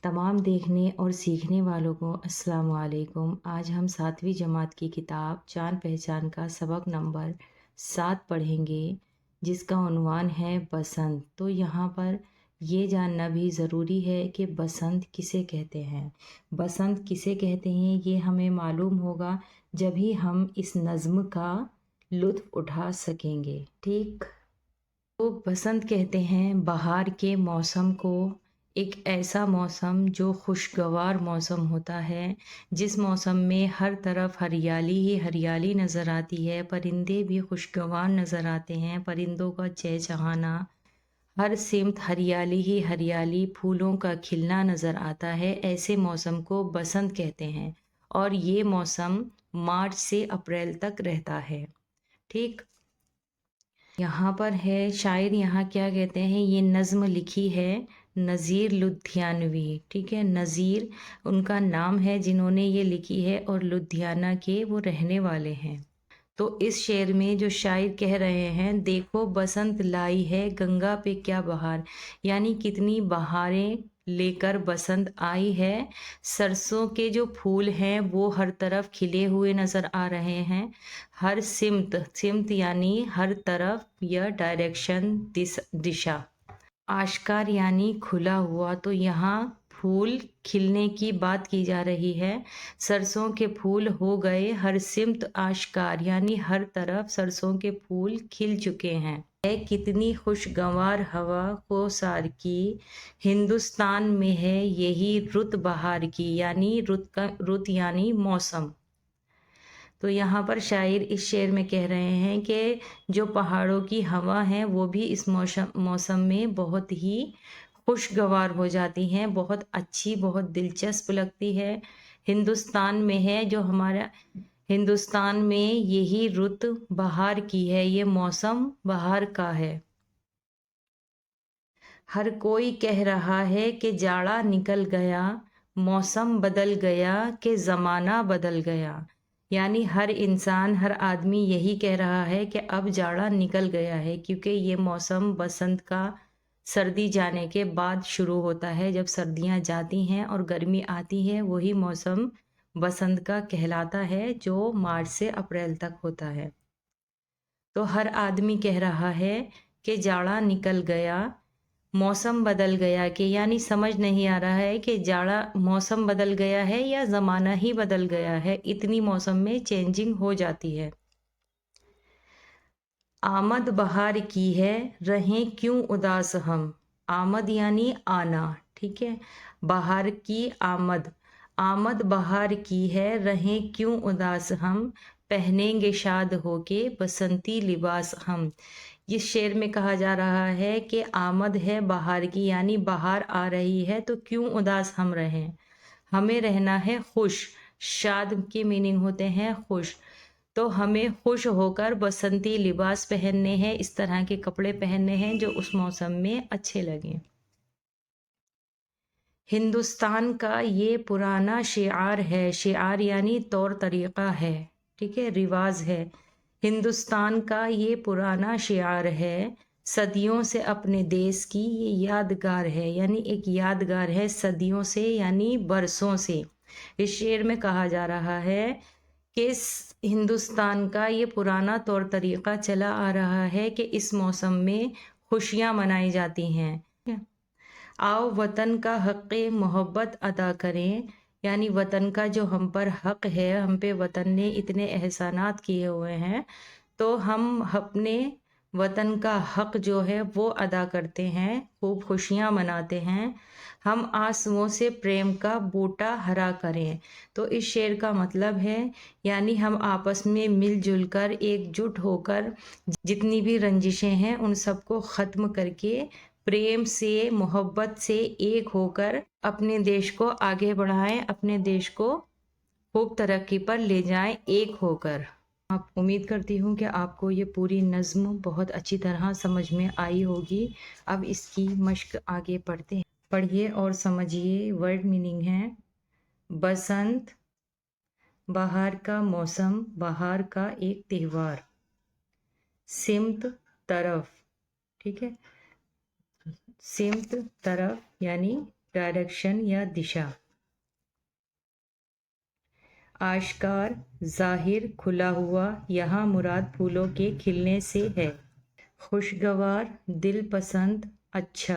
तमाम देखने और सीखने वालों को अस्सलाम वालेकुम। आज हम 7वीं जमात की किताब जान पहचान का सबक नंबर 7 पढ़ेंगे, जिसका उन्वान है बसंत। तो यहाँ पर ये जानना भी ज़रूरी है कि बसंत किसे कहते हैं। बसंत किसे कहते हैं ये हमें मालूम होगा जब ही हम इस नज़्म का लुत्फ़ उठा सकेंगे। ठीक, तो बसंत कहते हैं बहार के मौसम को, एक ऐसा मौसम जो खुशगवार मौसम होता है, जिस मौसम में हर तरफ हरियाली ही हरियाली नज़र आती है, परिंदे भी खुशगवार नज़र आते हैं, परिंदों का चहचहाना, हर सिमत हरियाली ही हरियाली, फूलों का खिलना नज़र आता है। ऐसे मौसम को बसंत कहते हैं और ये मौसम मार्च से अप्रैल तक रहता है। ठीक, यहाँ पर है शायर यहाँ क्या कहते हैं, ये नज़्म लिखी है नज़ीर लुधियानवी। ठीक है, नज़ीर उनका नाम है जिन्होंने ये लिखी है और लुधियाना के वो रहने वाले हैं। तो इस शेर में जो शायर कह रहे हैं, देखो बसंत लाई है गंगा पे क्या बहार, यानी कितनी बहारें लेकर बसंत आई है। सरसों के जो फूल हैं वो हर तरफ खिले हुए नज़र आ रहे हैं। हर सिमत, सिमत यानी हर तरफ या डायरेक्शन, दिशा। आश्कार यानी खुला हुआ, तो यहाँ फूल खिलने की बात की जा रही है। सरसों के फूल हो गए हर सिमत आश्कार, यानी हर तरफ सरसों के फूल खिल चुके हैं। है कितनी खुशगवार हवा कोसार की, हिंदुस्तान में है यही रुत बहार की, यानी रुत यानी मौसम। तो यहाँ पर शायर इस शेर में कह रहे हैं कि जो पहाड़ों की हवा है वो भी इस मौसम में बहुत ही खुशगवार हो जाती हैं, बहुत अच्छी, बहुत दिलचस्प लगती है। हिंदुस्तान में है जो हमारा हिंदुस्तान में यही रुत बहार की है, ये मौसम बहार का है। हर कोई कह रहा है कि जाड़ा निकल गया, मौसम बदल गया कि ज़माना बदल गया, यानी हर इंसान, हर आदमी यही कह रहा है कि अब जाड़ा निकल गया है, क्योंकि ये मौसम बसंत का सर्दी जाने के बाद शुरू होता है। जब सर्दियाँ जाती हैं और गर्मी आती है, वही मौसम बसंत का कहलाता है, जो मार्च से अप्रैल तक होता है। तो हर आदमी कह रहा है कि जाड़ा निकल गया, मौसम बदल गया, कि यानी समझ नहीं आ रहा है कि जाड़ा मौसम बदल गया है या ज़माना ही बदल गया है, इतनी मौसम में चेंजिंग हो जाती है। आमद बहार की है रहें क्यों उदास हम, आमद यानी आना। ठीक है, बहार की आमद, आमद बहार की है रहें क्यों उदास हम, पहनेंगे शाद होके बसंती लिबास हम। इस शेर में कहा जा रहा है कि आमद है बहार की, यानी बहार आ रही है तो क्यों उदास हम रहें, हमें रहना है खुश। शाद के मीनिंग होते हैं खुश, तो हमें खुश होकर बसंती लिबास पहनने हैं, इस तरह के कपड़े पहनने हैं जो उस मौसम में अच्छे लगें। हिंदुस्तान का ये पुराना शिआर है, शिआर यानी तौर तरीक़ा है, ठीक है, रिवाज है। हिंदुस्तान का ये पुराना शिआर है, सदियों से अपने देश की ये यादगार है, यानी एक यादगार है सदियों से, यानी बरसों से। इस शेर में कहा जा रहा है कि हिंदुस्तान का ये पुराना तौर तरीक़ा चला आ रहा है कि इस मौसम में खुशियाँ मनाई जाती हैं। आओ वतन का हक़ मोहब्बत अदा करें, यानी वतन का जो हम पर हक़ है, हम पे वतन ने इतने एहसानात किए हुए हैं, तो हम अपने वतन का हक़ जो है वो अदा करते हैं, खूब खुशियाँ मनाते हैं। हम आंसुओं से प्रेम का बूटा हरा करें, तो इस शेर का मतलब है यानी हम आपस में मिलजुल कर, एकजुट होकर, जितनी भी रंजिशें हैं उन सबको ख़त्म करके, प्रेम से, मोहब्बत से एक होकर अपने देश को आगे बढ़ाएं, अपने देश को खूब तरक्की पर ले जाएं एक होकर। आप उम्मीद करती हूँ कि आपको ये पूरी नज़्म बहुत अच्छी तरह समझ में आई होगी। अब इसकी मश्क आगे पढ़ते हैं, पढ़िए और समझिए। वर्ड मीनिंग है बसंत, बाहर का मौसम, बाहर का एक त्यौहार। सिमत, तरफ, ठीक है, सिमत तरफ यानी डायरेक्शन या दिशा। आश्कार, ज़ाहिर, खुला हुआ, यहाँ मुराद फूलों के खिलने से है। खुशगवार, दिल पसंद, अच्छा।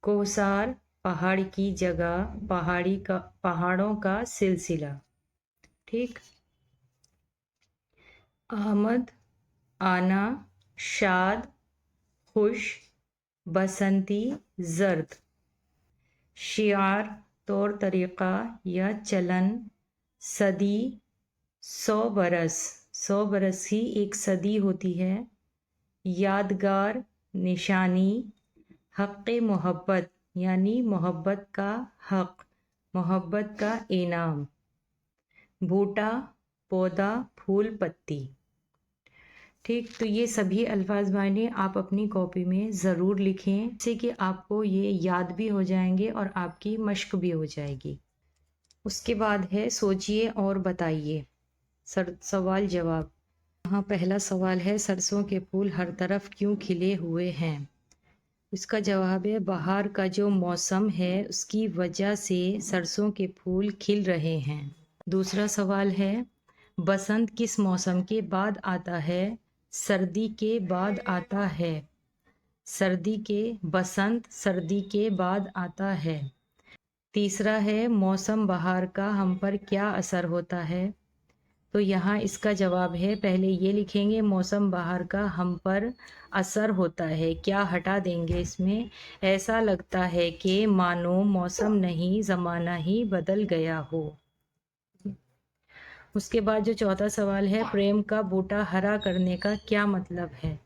कोसार, पहाड़ की जगह, पहाड़ों का सिलसिला। ठीक। आमद, आना, शाद, खुश, बसंती, जर्द। शियार, तौर तरीक़ा या चलन, सदी, 100 बरस ही एक सदी होती है। यादगार, निशानी। हक़ मोहब्बत यानी मोहब्बत का हक़, मोहब्बत का इनाम। बूटा, पौधा, फूल, पत्ती। ठीक, तो ये सभी अल्फाज मायने आप अपनी कॉपी में ज़रूर लिखें, जिससे कि आपको ये याद भी हो जाएंगे और आपकी मश्क भी हो जाएगी। उसके बाद है सोचिए और बताइए। सवाल जवाब। यहाँ पहला सवाल है, सरसों के फूल हर तरफ क्यों खिले हुए हैं? इसका जवाब है, बहार का जो मौसम है उसकी वजह से सरसों के फूल खिल रहे हैं। दूसरा सवाल है, बसंत किस मौसम के बाद आता है? सर्दी के बाद आता है। बसंत सर्दी के बाद आता है। तीसरा है, मौसम बहार का हम पर क्या असर होता है? तो यहाँ इसका जवाब है, पहले ये लिखेंगे, मौसम बहार का हम पर असर होता है। क्या हटा देंगे इसमें? ऐसा लगता है कि मानो मौसम नहीं ज़माना ही बदल गया हो। उसके बाद जो चौथा सवाल है, प्रेम का बूटा हरा करने का क्या मतलब है?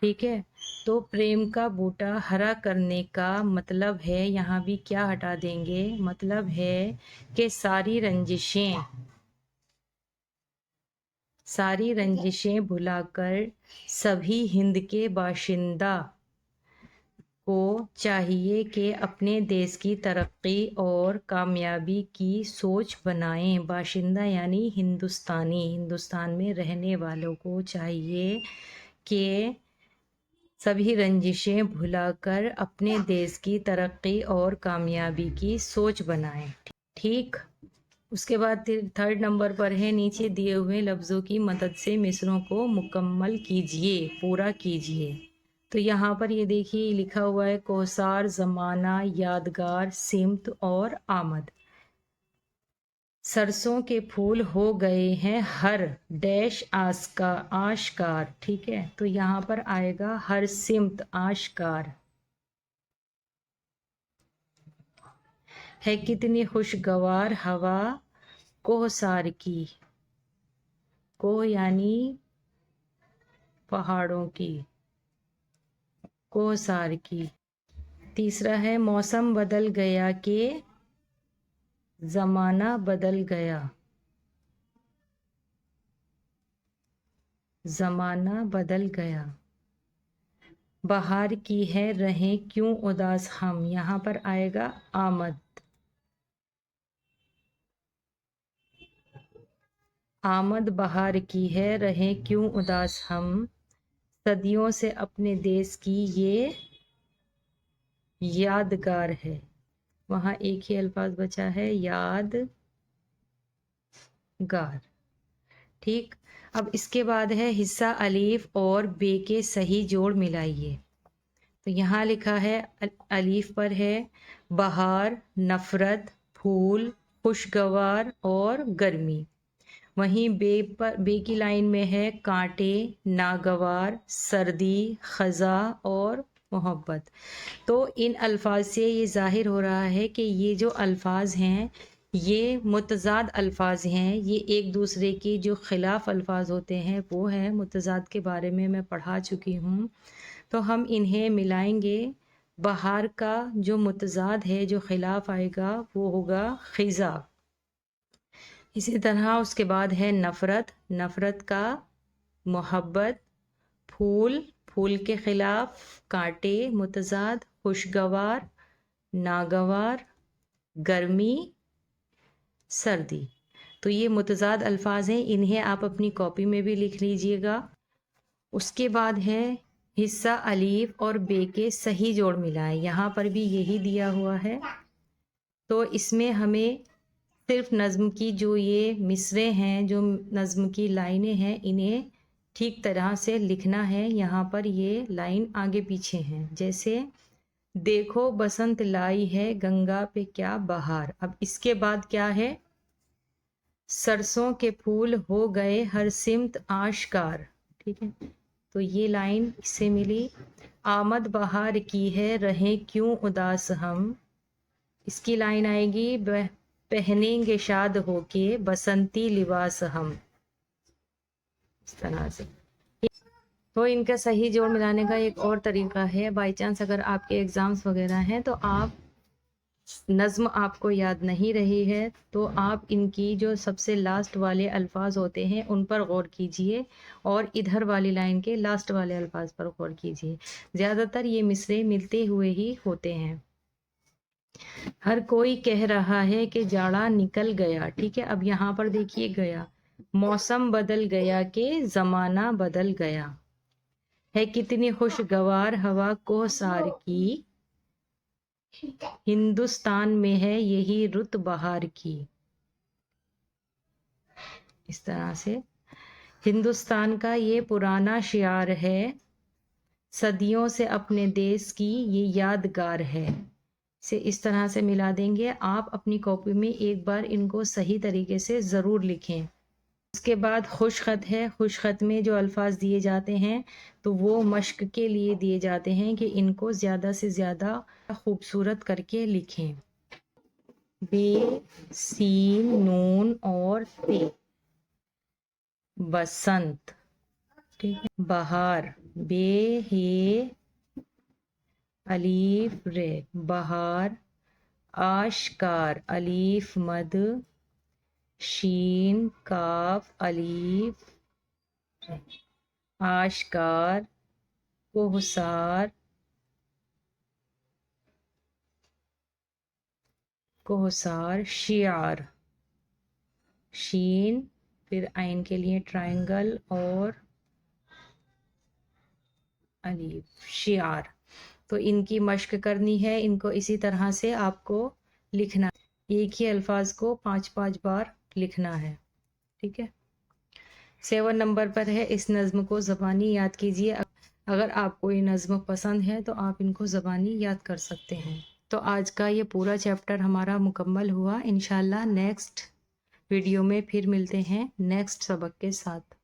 ठीक है, तो प्रेम का बूटा हरा करने का मतलब है, यहाँ भी क्या हटा देंगे? मतलब है कि सारी रंजिशें भुलाकर सभी हिंद के बाशिंदा को चाहिए कि अपने देश की तरक्की और कामयाबी की सोच बनाएं। बाशिंदा यानी हिंदुस्तान में रहने वालों को चाहिए कि सभी रंजिशें भुलाकर अपने देश की तरक्की और कामयाबी की सोच बनाएं। ठीक। उसके बाद थर्ड नंबर पर है, नीचे दिए हुए लफ्ज़ों की मदद से मिसरों को मुकम्मल कीजिए, पूरा कीजिए। तो यहाँ पर ये देखिए लिखा हुआ है, कोसार, ज़माना, यादगार, सिमत और आमद। सरसों के फूल हो गए हैं हर डैश आश्कार। ठीक है, तो यहाँ पर आएगा हर सिमत आश्कार। है कितनी खुशगवार हवा कोहसार की। कोह यानी पहाड़ों की, कोहसार की। तीसरा है, मौसम बदल गया कि ज़माना बदल गया। ज़माना बदल गया। बहार की है रहें क्यों उदास हम, यहाँ पर आएगा आमद। आमद बहार की है रहें क्यों उदास हम, सदियों से अपने देश की ये यादगार है। वहाँ एक ही अल्फाज बचा है, यादगार। ठीक। अब इसके बाद है, हिस्सा अलीफ और बे के सही जोड़ मिलाइए। तो यहाँ लिखा है, अलीफ पर है बहार, नफ़रत, फूल, खुशगवार और गर्मी। वहीं बे की लाइन में है कांटे, नागवार, सर्दी, ख़ज़ा और मोहब्बत। तो इन अल्फाज से ये ज़ाहिर हो रहा है कि ये जो अल्फाज हैं ये मुतज़ाद अल्फाज हैं। ये एक दूसरे के जो ख़िलाफ़ अल्फाज होते हैं वो हैं। मुतज़ाद के बारे में मैं पढ़ा चुकी हूँ, तो हम इन्हें मिलाएंगे। बहार का जो मुतज़ाद है, जो ख़िलाफ़ आएगा, वो होगा ख़िज़ा। इसी तरह उसके बाद है नफ़रत का मोहब्बत, फूल के ख़िलाफ़ कांटे मुतज़ाद, खुशगवार नागवार, गर्मी सर्दी। तो ये मुतज़ाद अल्फाज हैं, इन्हें आप अपनी कॉपी में भी लिख लीजिएगा। उसके बाद है حصہ الف اور بے کے صحیح جوڑ ملائیں، یہاں پر بھی یہی دیا ہوا ہے۔ تو اس میں ہمیں صرف نظم کی جو یہ مصرے ہیں، جو نظم کی لائنیں ہیں، انہیں ٹھیک طرح سے لکھنا ہے۔ یہاں پر یہ لائن آگے پیچھے ہیں، جیسے دیکھو بسنت لائی ہے گنگا پہ کیا بہار۔ اب اس کے بعد کیا ہے؟ سرسوں کے پھول ہو گئے ہر سمت آشکار، ٹھیک ہے، تو یہ لائن اس سے ملی۔ آمد بہار کی ہے رہیں کیوں اداس ہم، اس کی لائن آئے گی پہنیں گے شاد ہو کے بسنتی لباس ہم، اس طرح سے۔ تو ان کا صحیح جوڑ ملانے کا ایک اور طریقہ ہے، بائی چانس اگر آپ کے ایگزامس وغیرہ ہیں تو آپ نظم آپ کو یاد نہیں رہی ہے تو آپ ان کی جو سب سے لاسٹ والے الفاظ ہوتے ہیں ان پر غور کیجئے، اور ادھر والی لائن کے لاسٹ والے الفاظ پر غور کیجئے۔ زیادہ تر یہ مصرے ملتے ہوئے ہی ہوتے ہیں۔ ہر کوئی کہہ رہا ہے کہ جاڑا نکل گیا، ٹھیک ہے، اب یہاں پر دیکھیے گیا، موسم بدل گیا کہ زمانہ بدل گیا، ہے کتنی خوشگوار ہوا کوثر کی، ہندوستان میں ہے یہی رت بہار کی، اس طرح سے۔ ہندوستان کا یہ پرانا شعار ہے، صدیوں سے اپنے دیس کی یہ یادگار ہے، سے اس طرح سے ملا دیں گے۔ آپ اپنی کاپی میں ایک بار ان کو صحیح طریقے سے ضرور لکھیں۔ اس کے بعد خوش خط ہے۔ خوش خط میں جو الفاظ دیے جاتے ہیں تو وہ مشق کے لیے دیے جاتے ہیں کہ ان کو زیادہ سے زیادہ خوبصورت کر کے لکھیں۔ بے، سین، نون اور تے، بسنت، ٹھیک ہے، بہار، بے ہے الف رے، بہار، آشکار، الف مد، شین کاف الف رے، آشکار، کوہسار، کوہسار، شعار، شین، پھر عین کے لیے ٹرائنگل اور الف، شعار۔ تو ان کی مشق کرنی ہے، ان کو اسی طرح سے آپ کو لکھنا، ایک ہی الفاظ کو 5 بار لکھنا ہے، ٹھیک ہے۔ 7 نمبر پر ہے، اس نظم کو زبانی یاد کیجیے۔ اگر آپ کو یہ نظم پسند ہے تو آپ ان کو زبانی یاد کر سکتے ہیں۔ تو آج کا یہ پورا چیپٹر ہمارا مکمل ہوا۔ انشاءاللہ نیکسٹ ویڈیو میں پھر ملتے ہیں نیکسٹ سبق کے ساتھ۔